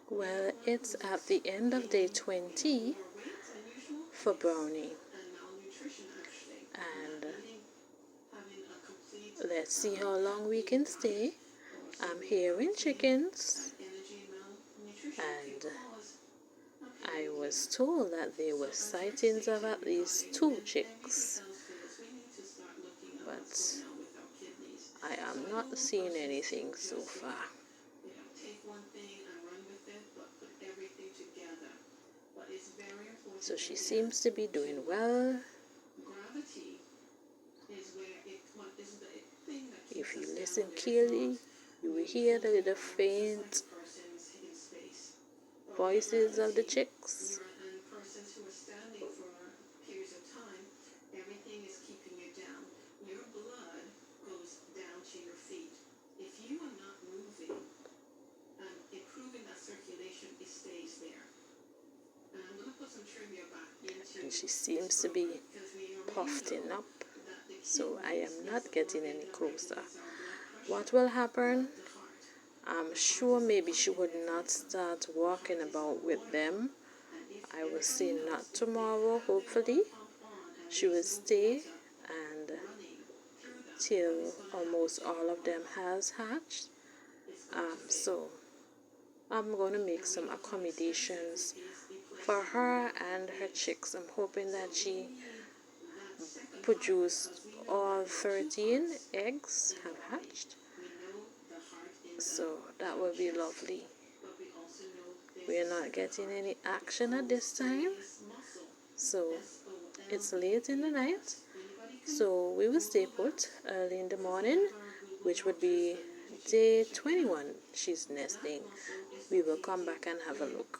Well, it's at the end of day 20 for Brownie. And let's see how long we can stay. I'm hearing chickens, and I was told that there were sightings of at least 2 chicks, but I am not seeing anything so far. So she seems to be doing well. If you listen carefully, you will hear the little faint voices of the chicks. And she seems to be puffing up, so I am not getting any closer. What will happen? I'm sure maybe she would not start walking about with them. I will say not tomorrow, hopefully. She will stay and till almost all of them has hatched. So I'm going to make some accommodations for her and her chicks. I'm hoping that she produced all 13 eggs have hatched. So that will be lovely. We are not getting any action at this time. So it's late in the night. So we will stay put early in the morning, which would be day 21. She's nesting. We will come back and have a look.